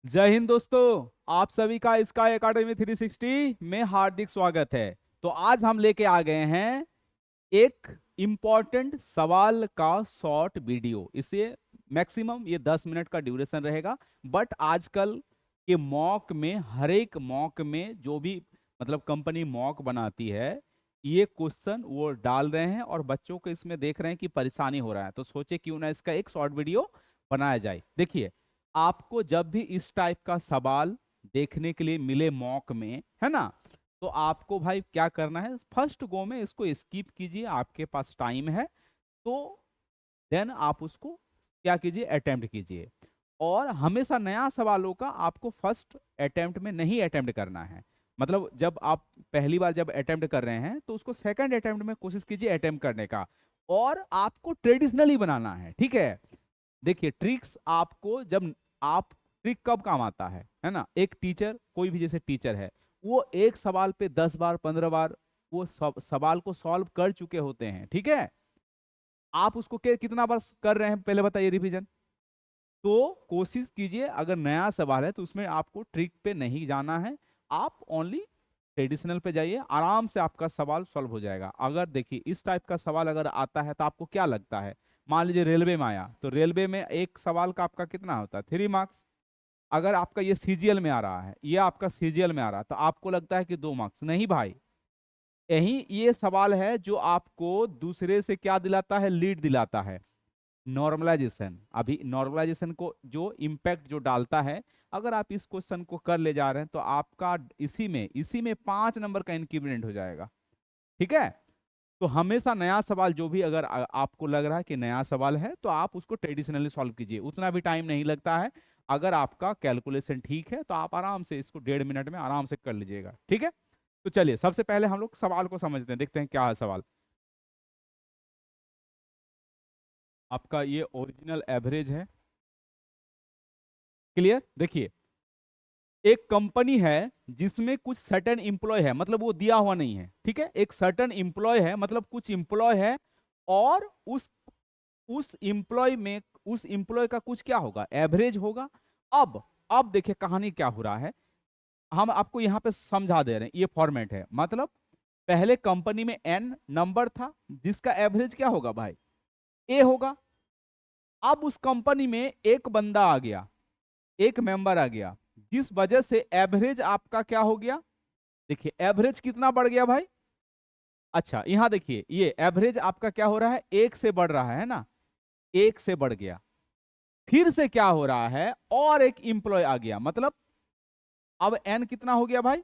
जय हिंद दोस्तों, आप सभी का स्काई एकेडमी 360 में हार्दिक स्वागत है। तो आज हम लेके आ गए हैं एक इम्पॉर्टेंट सवाल का शॉर्ट वीडियो। इसे मैक्सिमम ये 10 मिनट का ड्यूरेशन रहेगा। बट आजकल के मॉक में, हर एक मॉक में जो भी मतलब कंपनी मॉक बनाती है, ये क्वेश्चन वो डाल रहे हैं और बच्चों को इसमें देख रहे हैं कि परेशानी हो रहा है। तो सोचे क्यों ना इसका एक शॉर्ट वीडियो बनाया जाए। देखिए, आपको जब भी इस टाइप का सवाल देखने के लिए मिले मॉक में, है ना, तो आपको भाई क्या करना है, फर्स्ट गो में इसको स्किप कीजिए, आपके पास टाइम है तो देन आप उसको क्या कीजिए, अटेम्प्ट कीजिए। और हमेशा नया सवालों का आपको फर्स्ट अटेम्प्ट में नहीं अटेम्प्ट करना है। मतलब जब आप पहली बार जब अटेम्प्ट कर रहे हैं तो उसको सेकंड अटेम्प्ट में कोशिश कीजिए अटेम्प्ट करने का। और आपको ट्रेडिशनली बनाना है, ठीक है। देखिए, ट्रिक्स आपको जब आप ट्रिक कब काम आता है ना, एक टीचर, कोई भी जैसे टीचर है, वो एक सवाल पे 10 बार 15 बार वो सवाल को सॉल्व कर चुके होते हैं, ठीक है। आप उसको कितना बार कर रहे हैं पहले बताइए, रिवीजन। तो कोशिश कीजिए, अगर नया सवाल है तो उसमें आपको ट्रिक पे नहीं जाना है, आप ओनली ट्रेडिशनल पे जाइए, आराम से आपका सवाल सॉल्व हो जाएगा। अगर देखिए इस टाइप का सवाल अगर आता है तो आपको क्या लगता है, मान लीजिए रेलवे में आया, तो रेलवे में एक सवाल का आपका कितना होता है, 3 मार्क्स। अगर आपका ये सीजीएल में आ रहा है, ये आपका सीजीएल में आ रहा है, तो आपको लगता है कि 2 मार्क्स। नहीं भाई, यही ये सवाल है जो आपको दूसरे से क्या दिलाता है, लीड दिलाता है, नॉर्मलाइजेशन। अभी नॉर्मलाइजेशन को जो इम्पैक्ट जो डालता है, अगर आप इस क्वेश्चन को कर ले जा रहे हैं तो आपका इसी में 5 नंबर का इंक्रीमेंट हो जाएगा, ठीक है। तो हमेशा नया सवाल जो भी अगर आपको लग रहा है कि नया सवाल है तो आप उसको ट्रेडिशनली सॉल्व कीजिए, उतना भी टाइम नहीं लगता है। अगर आपका कैलकुलेशन ठीक है तो आप आराम से इसको 1.5 मिनट में आराम से कर लीजिएगा, ठीक है। तो चलिए सबसे पहले हम लोग सवाल को समझते हैं, देखते हैं क्या है सवाल। आपका ये ओरिजिनल एवरेज है, क्लियर। देखिए, एक कंपनी है जिसमें कुछ सर्टेन इंप्लॉय है, मतलब वो दिया हुआ नहीं है, ठीक है। एक सर्टेन इंप्लॉय है, मतलब कुछ इंप्लॉय है, और उस इंप्लॉय में, उस इंप्लॉय का कुछ क्या होगा, एवरेज होगा। अब देखिए कहानी क्या हो रहा है, हम आपको यहां पे समझा दे रहे हैं, ये फॉर्मेट है। मतलब पहले कंपनी में एन नंबर था जिसका एवरेज क्या होगा भाई, ए होगा। अब उस कंपनी में एक बंदा आ गया, एक मेंबर आ गया, जिस वजह से एवरेज आपका क्या हो गया। देखिए एवरेज कितना बढ़ गया भाई। अच्छा यहां देखिए, ये एवरेज आपका क्या हो रहा है, एक से बढ़ रहा है ना, एक से बढ़ गया। फिर से क्या हो रहा है, और एक इंप्लॉय आ गया, मतलब अब एन कितना हो गया भाई,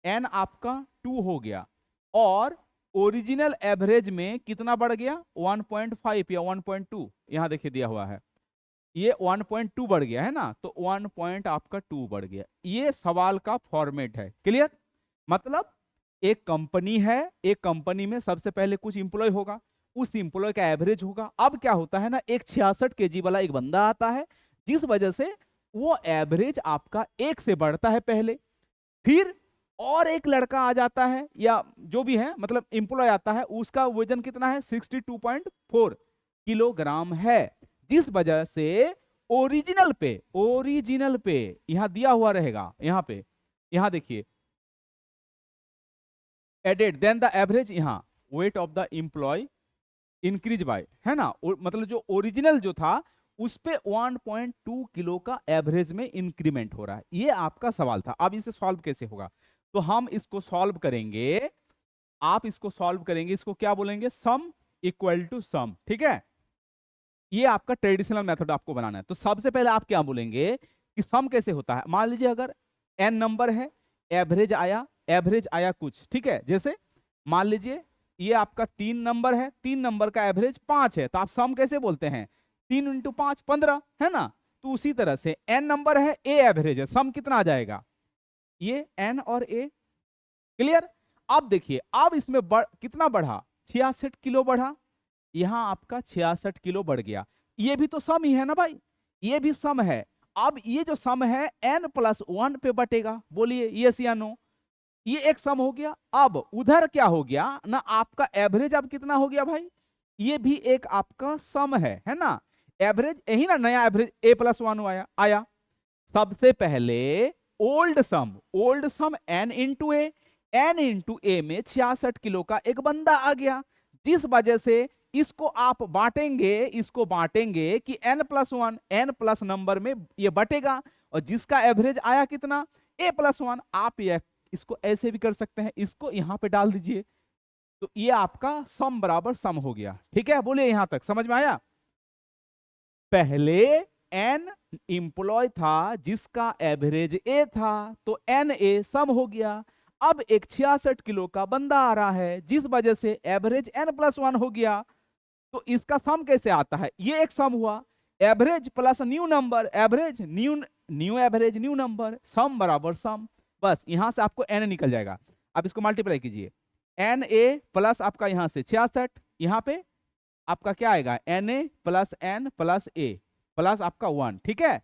एन आपका 2 हो गया। और ओरिजिनल एवरेज में कितना बढ़ गया, 1.5 या 1.2, यहां देखिए दिया हुआ है, ये 1.2 बढ़ गया है ना, तो 1 पॉइंट आपका 2 बढ़ गया। ये सवाल का फॉर्मेट है, क्लियर। मतलब एक कंपनी है, एक कंपनी में सबसे पहले कुछ इंप्लॉय होगा, उस इंप्लॉय का एवरेज होगा। अब क्या होता है ना, एक 66 kg वाला एक बंदा आता है, जिस वजह से वो एवरेज आपका एक से बढ़ता है पहले। फिर और एक लड़का आ जाता है, या जो भी है मतलब इंप्लॉय आता है, उसका वजन कितना है, 62.4 किलोग्राम है, जिस वजह से ओरिजिनल पे यहां दिया हुआ रहेगा, यहां पे, यहां देखिए, एडेड देन द एवरेज, यहां weight of the employee increase by, है ना, मतलब जो ओरिजिनल जो था उस पे 1.2 किलो का एवरेज में इंक्रीमेंट हो रहा है। ये आपका सवाल था। अब इसे सॉल्व कैसे होगा, तो हम इसको सॉल्व करेंगे, आप इसको सॉल्व करेंगे, इसको क्या बोलेंगे, सम इक्वल टू सम, ठीक है। ये आपका ट्रेडिशनल मेथड आपको बनाना है। तो सबसे पहले आप क्या बोलेंगे कि सम कैसे होता है। मान लीजिए अगर एन नंबर है, एवरेज आया कुछ, ठीक है। जैसे मान लीजिए ये आपका 3 नंबर है, 3 नंबर का एवरेज 5 है, तो आप सम कैसे बोलते हैं, 3 × 5 15, है ना। तो उसी तरह से एन नंबर है, ए एवरेज है, सम कितना आ जाएगा, ये एन और ए, क्लियर। अब देखिए, अब इसमें कितना बढ़ा, 66 किलो बढ़ा, यहां आपका 66 किलो बढ़ गया। ये भी तो सम ही है ना भाई, ये भी सम है। अब ये जो सम है n+1 पे बटेगा, बोलिए यस या नो, ये एक सम हो गया। अब उधर क्या हो गया ना, आपका एवरेज अब कितना हो गया भाई, ये भी एक आपका सम है ना। एवरेज यही ना, नया एवरेज a+1 आया आया। सबसे पहले ओल्ड सम n इंटू ए, n इंटू ए में 66 किलो का एक बंदा आ गया, जिस वजह से इसको आप बांटेंगे कि n+1, n प्लस नंबर में ये बटेगा, और जिसका एवरेज आया कितना, a+1। आप ये इसको ऐसे भी कर सकते हैं, इसको यहां पे डाल दीजिए, तो ये आपका सम बराबर सम हो गया। ठीक है, बोलिए यहां तक समझ में आया। पहले n इंप्लॉय था जिसका एवरेज a था, तो n a सम हो गया। अब एक 66 किलो का बंदा आ रहा है, जिस वजह से एवरेज n+1 हो गया, तो इसका सम कैसे आता है, ये एक सम हुआ, average plus new number, average new average new number, sum बराबर सम। बस यहां से आपको n निकल जाएगा। अब इसको मल्टीप्लाई कीजिए, एन ए प्लस आपका यहां से 66, यहां पे आपका क्या आएगा, n a plus n plus a plus आपका 1। ठीक है,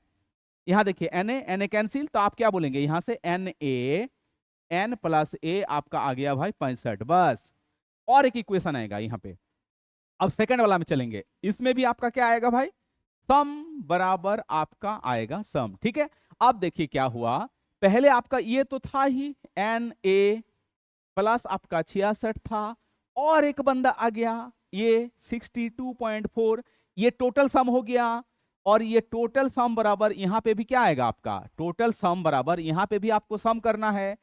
यहां देखिए एन ए कैंसिल, तो आप क्या बोलेंगे यहां से, एन ए एन प्लस ए आपका आ गया भाई 65। बस, और एक इक्वेशन आएगा यहां पे। अब सेकंड वाला में चलेंगे, इसमें भी आपका क्या आएगा भाई, सम बराबर आपका आएगा सम। ठीक है, अब देखिए क्या हुआ, पहले आपका ये तो था ही एन ए प्लस आपका 66 था, और एक बंदा आ गया ये 62.4, ये टोटल सम हो गया। और ये टोटल सम बराबर यहां पे भी क्या आएगा आपका, टोटल सम बराबर यहां पे भी आपको सम करना है।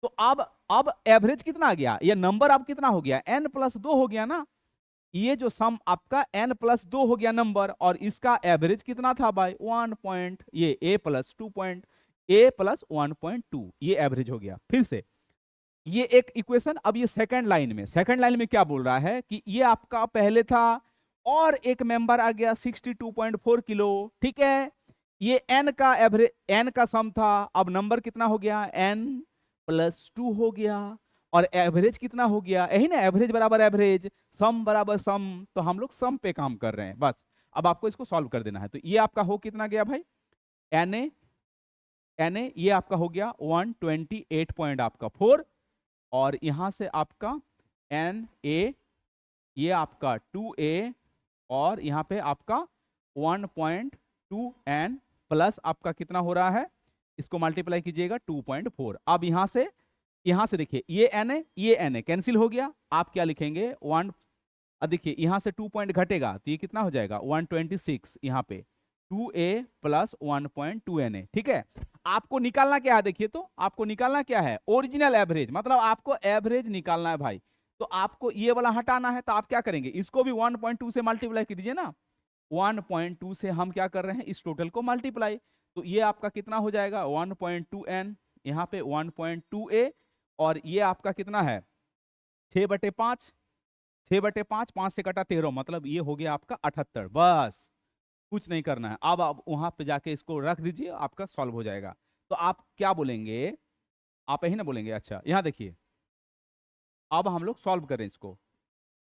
तो अब एवरेज कितना आ गया, ये नंबर अब कितना हो गया, n+2 हो गया ना, ये जो सम आपका n+2 हो गया नंबर, और इसका एवरेज कितना था भाई 1 पॉइंट, ये a+1.2 ये एवरेज हो गया। फिर से ये एक इक्वेशन। अब ये सेकंड लाइन में क्या बोल रहा है कि ये आपका पहले था, और एक मेंबर आ गया 62.4 किलो। ठीक है, ये n का एवरेज, n का सम था, अब नंबर कितना हो गया, n+2 हो गया, और एवरेज कितना हो गया, यही ना, एवरेज बराबर एवरेज, सम बराबर सम। तो हम लोग सम पे काम कर रहे हैं बस। अब आपको इसको सॉल्व कर देना है, तो ये आपका हो कितना गया भाई, Na ये आपका हो गया 128 पॉइंट आपका 4, और यहां से आपका Na ये आपका 2a, और यहां पे आपका 1.2n प्लस आपका कितना हो रहा है, इसको मल्टीप्लाई कीजिएगा 2.4। अब यहां से देखिए ये Na कैंसिल हो गया, आप क्या लिखेंगे 1, देखिए यहां से 2 पॉइंट घटेगा, तो ये कितना हो जाएगा 126, यहां पे 2a प्लस 1.2Na। ठीक है, आपको निकालना क्या है, देखिए तो आपको निकालना क्या है, ओरिजिनल एवरेज, मतलब आपको एवरेज निकालना है भाई। तो आपको ये वाला हटाना है, तो आप क्या करेंगे, इसको भी 1.2 से मल्टीप्लाई कर दीजिए ना, 1.2 से हम क्या कर रहे हैं, इस टोटल को मल्टीप्लाई, तो ये आपका कितना हो जाएगा 1.2n, यहाँ पे 1.2a, और ये आपका कितना है 6/5, 6/5, 5 से कटा 13, मतलब ये हो गया आपका 78। बस, कुछ नहीं करना है। अब आप वहां पे जाके इसको रख दीजिए, आपका सॉल्व हो जाएगा। तो आप क्या बोलेंगे, आप यही ना बोलेंगे। अच्छा, यहां देखिए, अब हम लोग सॉल्व करें इसको,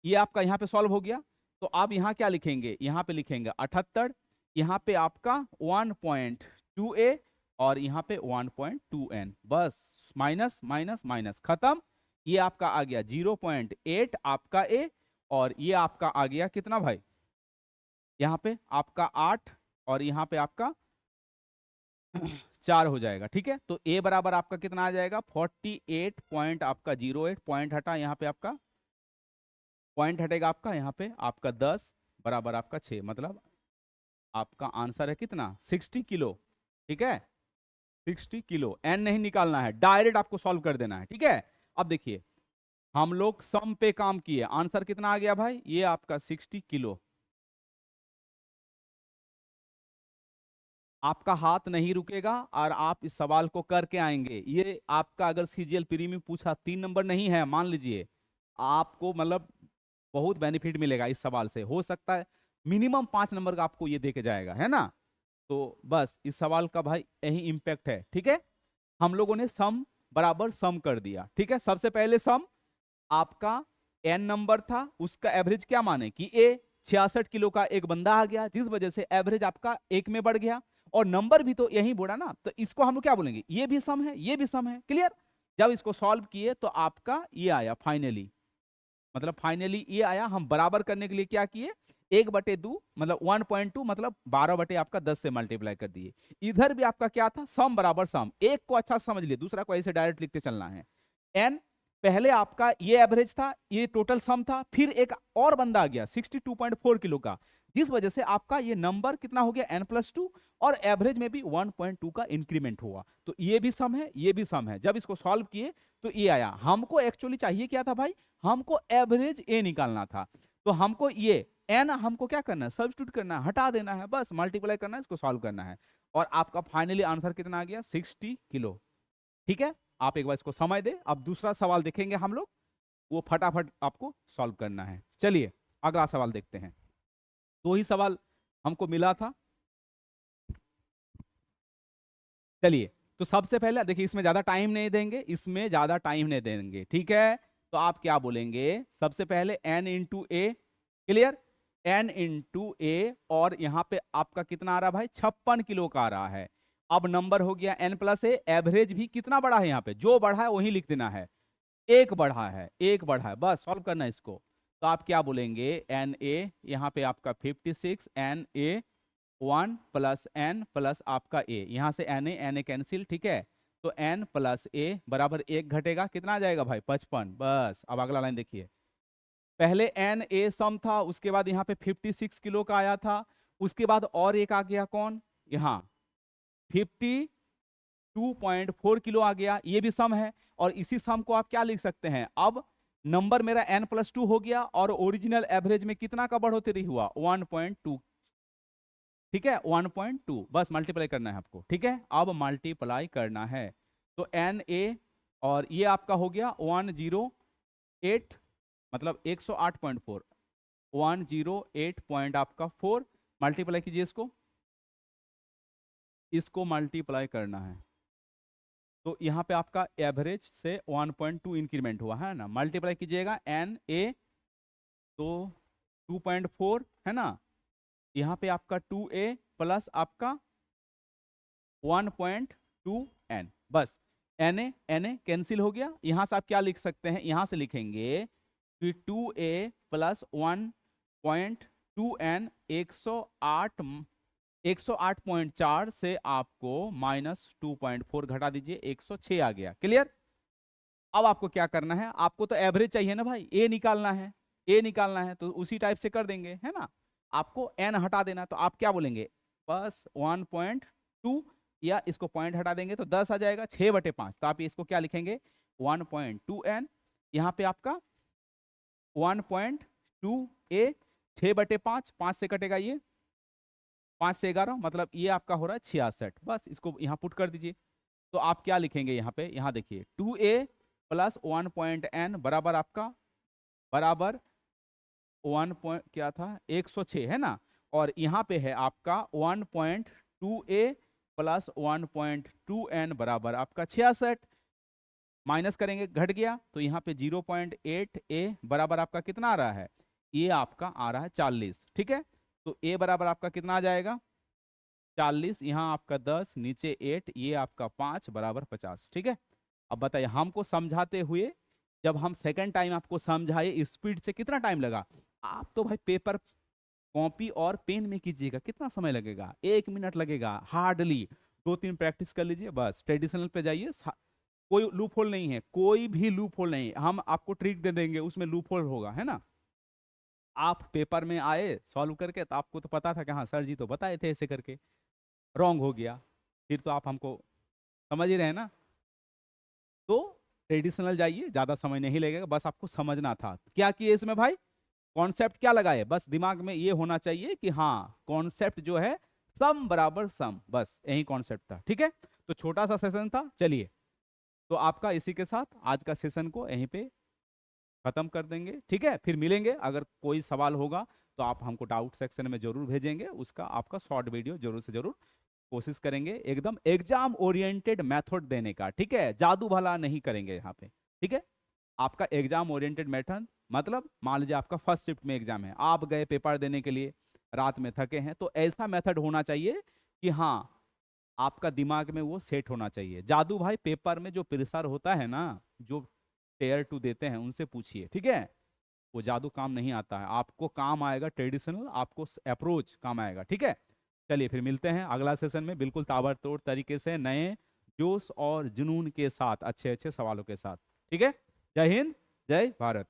ये आपका यहाँ पे सॉल्व हो गया, तो आप यहाँ क्या लिखेंगे, यहाँ पे लिखेंगे 78, यहाँ पे आपका 1.2a, और यहाँ पे 1.2n, बस माइनस माइनस माइनस खत्म। ये आपका आ गया 0.8 आपका a, और ये आपका आ गया कितना भाई, यहाँ पे आपका 8, और यहाँ पे आपका 4 हो जाएगा। ठीक है, तो a बराबर आपका कितना आ जाएगा 48 पॉइंट आपका 08, पॉइंट हटा, यहाँ पे आपका पॉइंट हटेगा, आपका यहाँ पे आपका 10 बराबर आपका 6, मतलब आपका आंसर है कितना 60 किलो। ठीक है, 60 किलो, n नहीं निकालना है, डायरेक्ट आपको सॉल्व कर देना है। ठीक है, अब देखिए हम लोग सम पे काम किए, आंसर कितना आ गया भाई, ये आपका 60 किलो। आपका हाथ नहीं रुकेगा, और आप इस सवाल को करके आएंगे। ये आपका अगर सीजीएल प्री में पूछा 3 नंबर नहीं है, मान लीजिए, आपको मतलब बहुत बेनिफिट मिलेगा इस सवाल से, हो सकता है मिनिमम 5 नंबर का आपको ये दे के जाएगा, है ना। तो बस इस सवाल का भाई यही इंपैक्ट है। ठीक है, हम लोगों ने सम बराबर सम कर दिया। ठीक है, सबसे पहले सम आपका n नंबर था, उसका एवरेज क्या माने कि ए 66 किलो का एक बंदा आ गया, जिस वजह से एवरेज आपका 1 में बढ़ गया, और नंबर भी तो यही बोला ना, तो इसको हम लोग क्या बोलेंगे, ये भी सम है, ये भी सम है। क्लियर, जब इसको सॉल्व किए तो आपका ये आया फाइनली, मतलब फाइनली ये आया। हम बराबर करने के लिए क्या किए, 1/2 मतलब 1.2 मतलब 12 आपका 10 से मल्टीप्लाई कर दिए। इधर भी आपका क्या था, सम बराबर सम। एक को अच्छा समझ लिए, दूसरा को ऐसे डायरेक्ट लिखते चलना है। एन पहले आपका ये एवरेज था, ये टोटल सम था, फिर एक और बंदा आ गया 62.4 किलो का, जिस वजह से आपका ये नंबर कितना हो गया n+2, और एवरेज में भी 1.2 का इंक्रीमेंट हुआ। तो ये भी सम है, ये भी सम है। जब इसको सॉल्व किए तो ये आया। हमको एक्चुअली चाहिए क्या था भाई, हमको एवरेज ए निकालना था। तो हमको ये एन हमको क्या करना है, सब्स्टिट्यूट करना है, हटा देना है, बस मल्टीप्लाई करना है, इसको सॉल्व करना है। और आपका फाइनली आंसर कितना आ गया, 60 किलो। ठीक है, आप एक बार इसको समझ दे। अब दूसरा सवाल देखेंगे हम लोग, वो फटाफट आपको सॉल्व करना है। चलिए अगला सवाल देखते हैं। दो ही सवाल हमको मिला था। चलिए, तो सबसे पहले देखिए, इसमें ज्यादा टाइम नहीं देंगे, इसमें ज्यादा टाइम नहीं देंगे, ठीक है। तो आप क्या बोलेंगे, सबसे पहले n इंटू ए, क्लियर, n इंटू ए, और यहां पे आपका कितना आ रहा है भाई, 56 किलो का आ रहा है। अब नंबर हो गया n+a, एवरेज भी कितना बढ़ा है, यहाँ पे जो बढ़ा है वही लिख देना है, एक बढ़ा है, एक बढ़ा है, बस सॉल्व करना है इसको। तो आप क्या बोलेंगे, एन ए, यहाँ पे आपका 56, n a 1 plus n plus आपका ए, यहां से एन ए कैंसिल, ठीक है। तो एन प्लस ए बराबर एक घटेगा, कितना आ जाएगा भाई, 55। बस अब अगला लाइन देखिए, पहले एन ए सम था, उसके बाद यहाँ पे 56 किलो का आया था, उसके बाद और एक आ गया कौन, यहाँ 52.4 किलो आ गया, ये भी सम है। और इसी सम को आप क्या लिख सकते हैं, अब नंबर मेरा n+2 हो गया, और ओरिजिनल एवरेज में कितना का बढ़ोतरी हुआ, 1.2, ठीक है, 1.2, बस मल्टीप्लाई करना है आपको, ठीक है। अब मल्टीप्लाई करना है, तो एन ए, और ये आपका हो गया 108, मतलब 108.4, 108 पॉइंट आपका 4, मल्टीप्लाई कीजिए इसको, इसको मल्टीप्लाई करना है। तो यहाँ पे आपका एवरेज से 1.2 इंक्रीमेंट हुआ है ना, मल्टीप्लाई कीजिएगा एन ए, तो 2.4 है ना, यहाँ पे आपका 2a प्लस आपका 1.2 n, बस एन ए कैंसिल हो गया। यहां से आप क्या लिख सकते हैं, यहां से लिखेंगे कि 2a प्लस 1.2 n, 108.4 से आपको -2.4 घटा दीजिए, 106 आ गया, क्लियर। अब आपको क्या करना है, आपको तो एवरेज चाहिए ना भाई, ए निकालना है, ए निकालना है, तो उसी टाइप से कर देंगे, है ना। आपको एन हटा देना, तो आप क्या बोलेंगे, बस 1.2, या इसको पॉइंट हटा देंगे तो 10 आ जाएगा, 6/5। तो आप इसको क्या लिखेंगे, 1.2n, यहाँ पे आपका 1.2a, 6/5, 5 से कटेगा ये, 5 से 11, मतलब ये आपका हो रहा है 66, बस इसको यहाँ पुट कर दीजिए। तो आप क्या लिखेंगे यहाँ पे, यहाँ देखिए 2a प्लस 1.n बराबर आपका, बराबर 1 पॉइंट क्या था, 106 है ना, और यहाँ पे है आपका 1.2a प्लस 1.2n बराबर आपका 66, माइनस करेंगे घट गया, तो यहाँ पे 0.8a बराबर आपका कितना आ रहा है, ये आपका आ रहा है 40, ठीक है। तो a बराबर आपका कितना आ जाएगा, 40, यहाँ आपका 10, नीचे 8, ये आपका 5 बराबर 50, ठीक है। अब बताइए, हमको समझाते हुए जब हम सेकंड टाइम आपको समझाए स्पीड से, कितना टाइम लगा। आप तो भाई पेपर कॉपी और पेन में कीजिएगा, कितना समय लगेगा, 1 मिनट लगेगा हार्डली। 2-3 प्रैक्टिस कर लीजिए, बस ट्रेडिशनल पे जाइए, कोई लूप होल नहीं है, कोई भी लूप होल नहीं, हम आपको ट्रिक दे देंगे, उसमें लूप होल होगा, है ना। आप पेपर में आए सॉल्व करके, तो आपको तो पता था कि हाँ सर जी तो बताए थे ऐसे करके, रॉन्ग हो गया, फिर तो आप हमको समझ ही रहे हैं ना। तो ट्रेडिशनल जाइए, ज्यादा समय नहीं लगेगा, बस आपको समझना था क्या किए इसमें भाई, कॉन्सेप्ट क्या लगाए, बस दिमाग में ये होना चाहिए कि हाँ कॉन्सेप्ट जो है सम बराबर सम, बस यही कॉन्सेप्ट था, ठीक है। तो छोटा सा सेशन था, चलिए तो आपका इसी के साथ आज का सेशन को यहीं पे खत्म कर देंगे, ठीक है। फिर मिलेंगे, अगर कोई सवाल होगा तो आप हमको डाउट सेक्शन में जरूर भेजेंगे, उसका आपका शॉर्ट वीडियो जरूर से जरूर कोशिश करेंगे, एकदम एग्जाम ओरिएंटेड मेथड देने का, ठीक है, जादू भला नहीं करेंगे यहाँ पे, ठीक है। आपका एग्जाम ओरिएंटेड मेथड, मतलब मान लीजिए आपका फर्स्ट शिफ्ट में एग्जाम है, आप गए पेपर देने के लिए, रात में थके हैं, तो ऐसा मेथड होना चाहिए कि हाँ आपका दिमाग में वो सेट होना चाहिए। जादू भाई पेपर में जो प्रेशर होता है ना, जो टेयर 2 देते हैं उनसे पूछिए, ठीक है। वो जादू काम नहीं आता है, आपको काम आएगा ट्रेडिशनल, आपको अप्रोच काम आएगा। ठीक है, चलिए फिर मिलते हैं अगला सेशन में बिल्कुल ताबड़तोड़ तरीके से, नए जोश और जुनून के साथ, अच्छे अच्छे सवालों के साथ। ठीक है, जय हिंद, जय भारत।